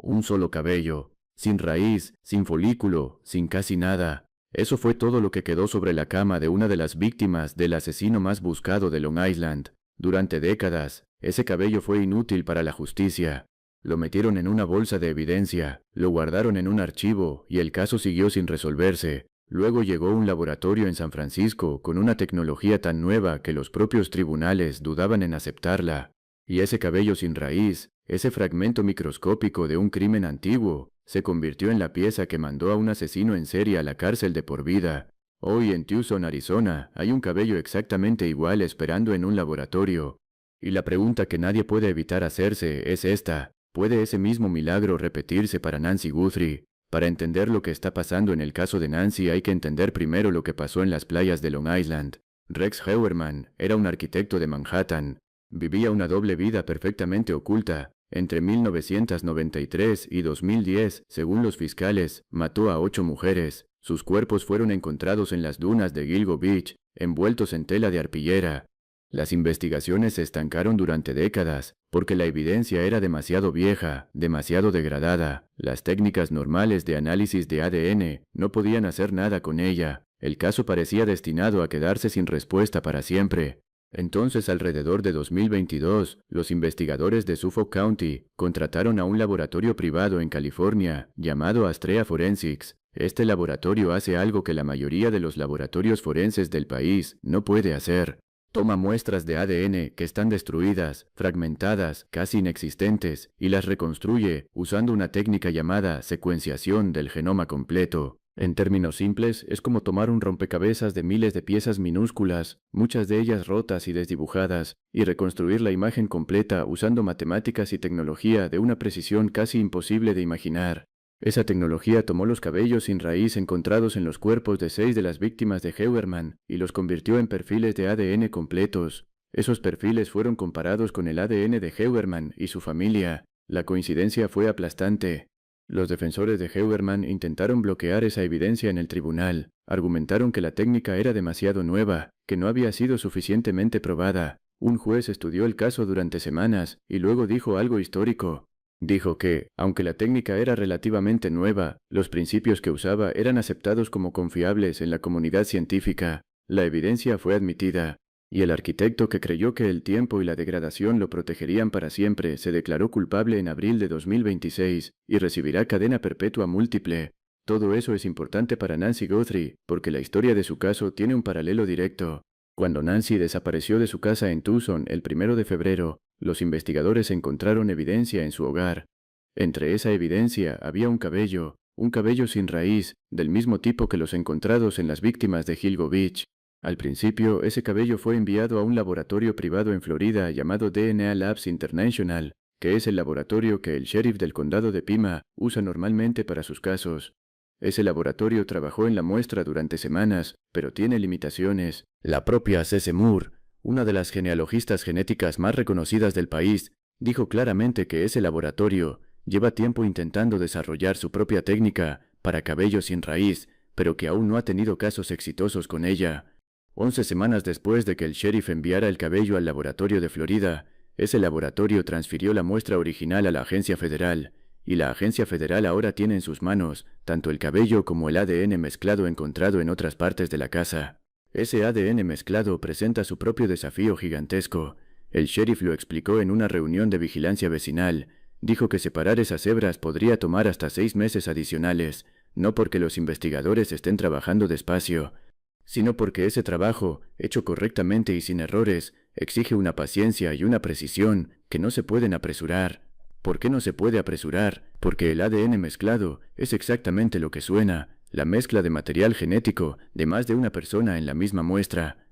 Un solo cabello, sin raíz, sin folículo, sin casi nada. Eso fue todo lo que quedó sobre la cama de una de las víctimas del asesino más buscado de Long Island. Durante décadas, ese cabello fue inútil para la justicia. Lo metieron en una bolsa de evidencia, lo guardaron en un archivo y el caso siguió sin resolverse. Luego llegó un laboratorio en San Francisco con una tecnología tan nueva que los propios tribunales dudaban en aceptarla. Y ese cabello sin raíz, ese fragmento microscópico de un crimen antiguo, se convirtió en la pieza que mandó a un asesino en serie a la cárcel de por vida. Hoy en Tucson, Arizona, hay un cabello exactamente igual esperando en un laboratorio. Y la pregunta que nadie puede evitar hacerse es esta: ¿puede ese mismo milagro repetirse para Nancy Guthrie? Para entender lo que está pasando en el caso de Nancy hay que entender primero lo que pasó en las playas de Long Island. Rex Heuermann era un arquitecto de Manhattan. Vivía una doble vida perfectamente oculta. Entre 1993 y 2010, según los fiscales, mató a 8 mujeres. Sus cuerpos fueron encontrados en las dunas de Gilgo Beach, envueltos en tela de arpillera. Las investigaciones se estancaron durante décadas, porque la evidencia era demasiado vieja, demasiado degradada. Las técnicas normales de análisis de ADN no podían hacer nada con ella. El caso parecía destinado a quedarse sin respuesta para siempre. Entonces, alrededor de 2022, los investigadores de Suffolk County contrataron a un laboratorio privado en California llamado Astrea Forensics. Este laboratorio hace algo que la mayoría de los laboratorios forenses del país no puede hacer. Toma muestras de ADN que están destruidas, fragmentadas, casi inexistentes, y las reconstruye usando una técnica llamada secuenciación del genoma completo. En términos simples, es como tomar un rompecabezas de miles de piezas minúsculas, muchas de ellas rotas y desdibujadas, y reconstruir la imagen completa usando matemáticas y tecnología de una precisión casi imposible de imaginar. Esa tecnología tomó los cabellos sin raíz encontrados en los cuerpos de 6 de las víctimas de Heuermann y los convirtió en perfiles de ADN completos. Esos perfiles fueron comparados con el ADN de Heuermann y su familia. La coincidencia fue aplastante. Los defensores de Heuermann intentaron bloquear esa evidencia en el tribunal. Argumentaron que la técnica era demasiado nueva, que no había sido suficientemente probada. Un juez estudió el caso durante semanas y luego dijo algo histórico. Dijo que, aunque la técnica era relativamente nueva, los principios que usaba eran aceptados como confiables en la comunidad científica. La evidencia fue admitida, y el arquitecto que creyó que el tiempo y la degradación lo protegerían para siempre se declaró culpable en abril de 2026 y recibirá cadena perpetua múltiple. Todo eso es importante para Nancy Guthrie, porque la historia de su caso tiene un paralelo directo. Cuando Nancy desapareció de su casa en Tucson el 1 de febrero, los investigadores encontraron evidencia en su hogar. Entre esa evidencia había un cabello sin raíz, del mismo tipo que los encontrados en las víctimas de Gilgo Beach. Al principio, ese cabello fue enviado a un laboratorio privado en Florida llamado DNA Labs International, que es el laboratorio que el sheriff del condado de Pima usa normalmente para sus casos. Ese laboratorio trabajó en la muestra durante semanas, pero tiene limitaciones. La propia C.C. Moore, una de las genealogistas genéticas más reconocidas del país, dijo claramente que ese laboratorio lleva tiempo intentando desarrollar su propia técnica para cabello sin raíz, pero que aún no ha tenido casos exitosos con ella. 11 semanas después de que el sheriff enviara el cabello al laboratorio de Florida, ese laboratorio transfirió la muestra original a la agencia federal, y la agencia federal ahora tiene en sus manos tanto el cabello como el ADN mezclado encontrado en otras partes de la casa. Ese ADN mezclado presenta su propio desafío gigantesco. El sheriff lo explicó en una reunión de vigilancia vecinal. Dijo que separar esas hebras podría tomar hasta 6 meses adicionales, no porque los investigadores estén trabajando despacio, sino porque ese trabajo, hecho correctamente y sin errores, exige una paciencia y una precisión que no se pueden apresurar. ¿Por qué no se puede apresurar? Porque el ADN mezclado es exactamente lo que suena, la mezcla de material genético de más de una persona en la misma muestra.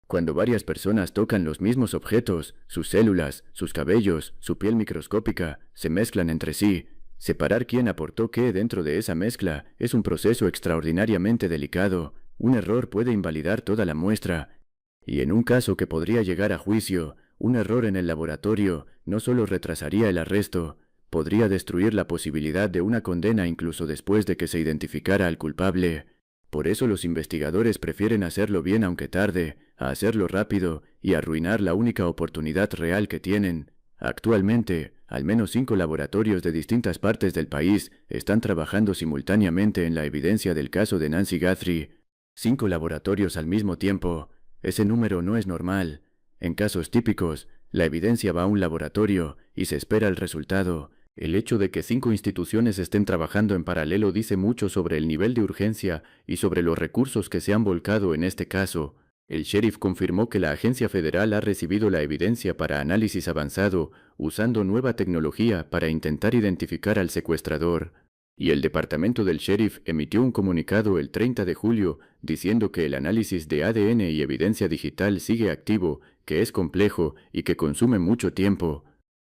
Cuando varias personas tocan los mismos objetos, sus células, sus cabellos, su piel microscópica, se mezclan entre sí. Separar quién aportó qué dentro de esa mezcla es un proceso extraordinariamente delicado. Un error puede invalidar toda la muestra. Y en un caso que podría llegar a juicio, un error en el laboratorio no solo retrasaría el arresto, podría destruir la posibilidad de una condena incluso después de que se identificara al culpable. Por eso los investigadores prefieren hacerlo bien aunque tarde, a hacerlo rápido y arruinar la única oportunidad real que tienen. Actualmente, al menos 5 laboratorios de distintas partes del país están trabajando simultáneamente en la evidencia del caso de Nancy Guthrie. 5 laboratorios al mismo tiempo. Ese número no es normal. En casos típicos, la evidencia va a un laboratorio y se espera el resultado. El hecho de que 5 instituciones estén trabajando en paralelo dice mucho sobre el nivel de urgencia y sobre los recursos que se han volcado en este caso. El sheriff confirmó que la agencia federal ha recibido la evidencia para análisis avanzado, usando nueva tecnología para intentar identificar al secuestrador. Y el departamento del sheriff emitió un comunicado el 30 de julio diciendo que el análisis de ADN y evidencia digital sigue activo, que es complejo y que consume mucho tiempo.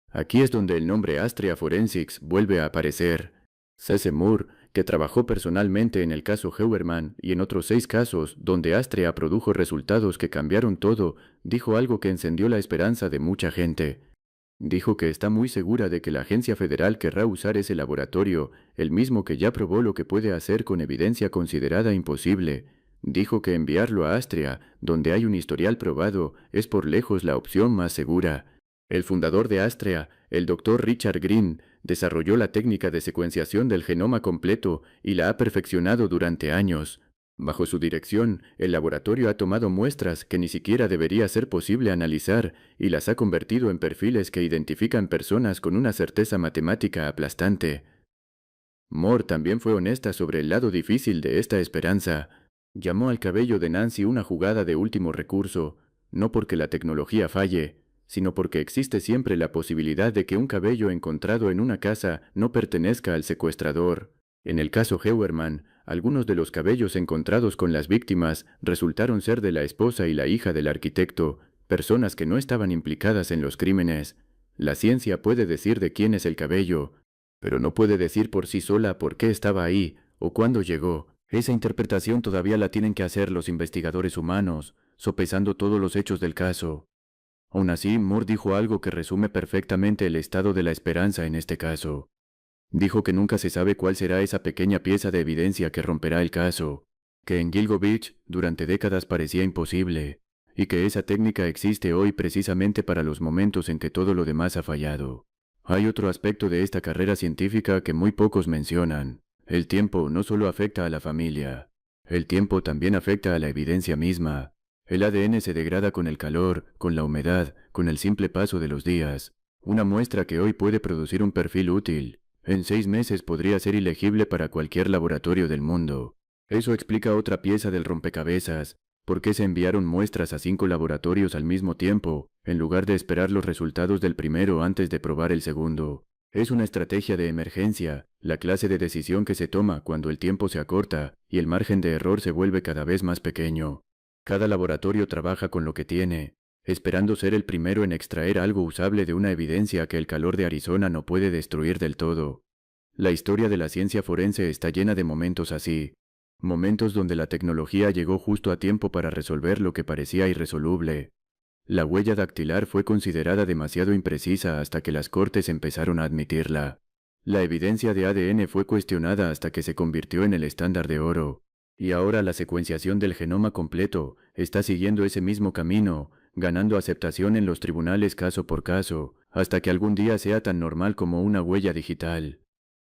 Aquí es donde el nombre Astrea Forensics vuelve a aparecer. C.C. Moore, que trabajó personalmente en el caso Heuermann y en otros 6 casos donde Astrea produjo resultados que cambiaron todo, dijo algo que encendió la esperanza de mucha gente. Dijo que está muy segura de que la agencia federal querrá usar ese laboratorio, el mismo que ya probó lo que puede hacer con evidencia considerada imposible. Dijo que enviarlo a Astrea, donde hay un historial probado, es por lejos la opción más segura. El fundador de Astrea, el Dr. Richard Green, desarrolló la técnica de secuenciación del genoma completo y la ha perfeccionado durante años. Bajo su dirección, el laboratorio ha tomado muestras que ni siquiera debería ser posible analizar y las ha convertido en perfiles que identifican personas con una certeza matemática aplastante. Moore también fue honesta sobre el lado difícil de esta esperanza. Llamó al cabello de Nancy una jugada de último recurso, no porque la tecnología falle, sino porque existe siempre la posibilidad de que un cabello encontrado en una casa no pertenezca al secuestrador. En el caso Heuermann, algunos de los cabellos encontrados con las víctimas resultaron ser de la esposa y la hija del arquitecto, personas que no estaban implicadas en los crímenes. La ciencia puede decir de quién es el cabello, pero no puede decir por sí sola por qué estaba ahí o cuándo llegó. Esa interpretación todavía la tienen que hacer los investigadores humanos, sopesando todos los hechos del caso. Aún así, Moore dijo algo que resume perfectamente el estado de la esperanza en este caso. Dijo que nunca se sabe cuál será esa pequeña pieza de evidencia que romperá el caso, que en Gilgo Beach durante décadas parecía imposible, y que esa técnica existe hoy precisamente para los momentos en que todo lo demás ha fallado. Hay otro aspecto de esta carrera científica que muy pocos mencionan. El tiempo no solo afecta a la familia, el tiempo también afecta a la evidencia misma. El ADN se degrada con el calor, con la humedad, con el simple paso de los días. Una muestra que hoy puede producir un perfil útil, en 6 meses podría ser ilegible para cualquier laboratorio del mundo. Eso explica otra pieza del rompecabezas. ¿Por qué se enviaron muestras a 5 laboratorios al mismo tiempo, en lugar de esperar los resultados del primero antes de probar el segundo? Es una estrategia de emergencia, la clase de decisión que se toma cuando el tiempo se acorta y el margen de error se vuelve cada vez más pequeño. Cada laboratorio trabaja con lo que tiene, esperando ser el primero en extraer algo usable de una evidencia que el calor de Arizona no puede destruir del todo. La historia de la ciencia forense está llena de momentos así, momentos donde la tecnología llegó justo a tiempo para resolver lo que parecía irresoluble. La huella dactilar fue considerada demasiado imprecisa hasta que las cortes empezaron a admitirla. La evidencia de ADN fue cuestionada hasta que se convirtió en el estándar de oro. Y ahora la secuenciación del genoma completo está siguiendo ese mismo camino, ganando aceptación en los tribunales caso por caso, hasta que algún día sea tan normal como una huella digital.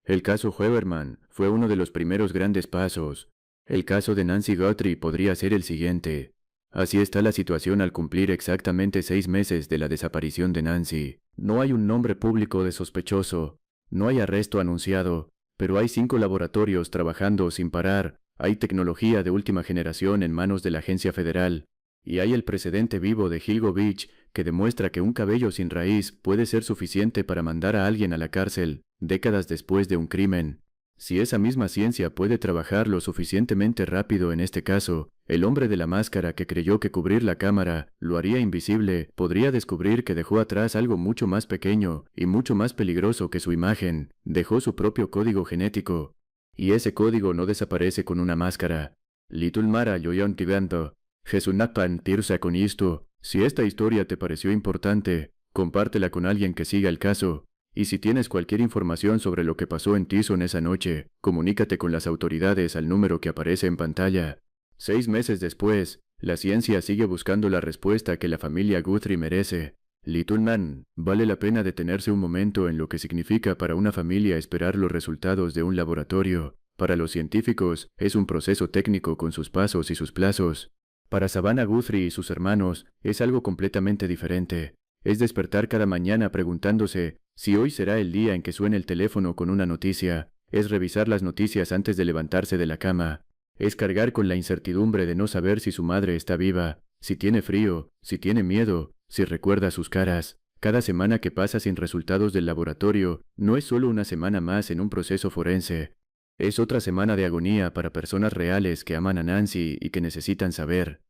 El caso Heuermann fue uno de los primeros grandes pasos. El caso de Nancy Guthrie podría ser el siguiente. Así está la situación al cumplir exactamente 6 meses de la desaparición de Nancy. No hay un nombre público de sospechoso, no hay arresto anunciado, pero hay 5 laboratorios trabajando sin parar. Hay tecnología de última generación en manos de la agencia federal, y hay el precedente vivo de Gilgo Beach que demuestra que un cabello sin raíz puede ser suficiente para mandar a alguien a la cárcel décadas después de un crimen. Si esa misma ciencia puede trabajar lo suficientemente rápido en este caso, el hombre de la máscara que creyó que cubrir la cámara lo haría invisible podría descubrir que dejó atrás algo mucho más pequeño y mucho más peligroso que su imagen. Dejó su propio código genético. Y ese código no desaparece con una máscara. Litul Mara yoyon tibando, Jesunakpan tirsa con esto. Si esta historia te pareció importante, compártela con alguien que siga el caso. Y si tienes cualquier información sobre lo que pasó en Tison esa noche, comunícate con las autoridades al número que aparece en pantalla. 6 meses después, la ciencia sigue buscando la respuesta que la familia Guthrie merece. Little Man, vale la pena detenerse un momento en lo que significa para una familia esperar los resultados de un laboratorio. Para los científicos, es un proceso técnico con sus pasos y sus plazos. Para Savannah Guthrie y sus hermanos, es algo completamente diferente. Es despertar cada mañana preguntándose si hoy será el día en que suene el teléfono con una noticia. Es revisar las noticias antes de levantarse de la cama. Es cargar con la incertidumbre de no saber si su madre está viva, si tiene frío, si tiene miedo, si recuerda sus caras. Cada semana que pasa sin resultados del laboratorio no es solo una semana más en un proceso forense. Es otra semana de agonía para personas reales que aman a Nancy y que necesitan saber.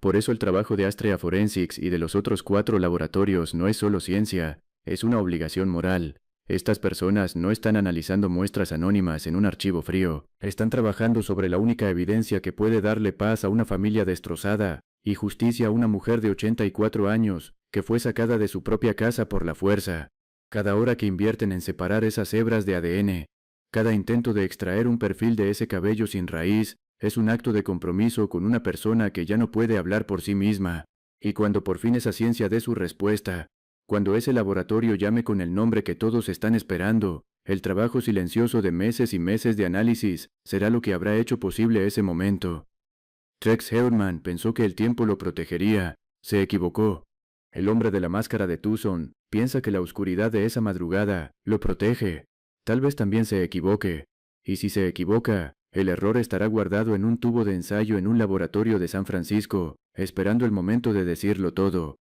Por eso el trabajo de Astrea Forensics y de los otros 4 laboratorios no es solo ciencia, es una obligación moral. Estas personas no están analizando muestras anónimas en un archivo frío, están trabajando sobre la única evidencia que puede darle paz a una familia destrozada y justicia a una mujer de 84 años que fue sacada de su propia casa por la fuerza. Cada hora que invierten en separar esas hebras de ADN, cada intento de extraer un perfil de ese cabello sin raíz, es un acto de compromiso con una persona que ya no puede hablar por sí misma. Y cuando por fin esa ciencia dé su respuesta, cuando ese laboratorio llame con el nombre que todos están esperando, el trabajo silencioso de meses y meses de análisis será lo que habrá hecho posible ese momento. Tex Heuermann pensó que el tiempo lo protegería. Se equivocó. El hombre de la máscara de Tucson piensa que la oscuridad de esa madrugada lo protege. Tal vez también se equivoque. Y si se equivoca, el error estará guardado en un tubo de ensayo en un laboratorio de San Francisco, esperando el momento de decirlo todo.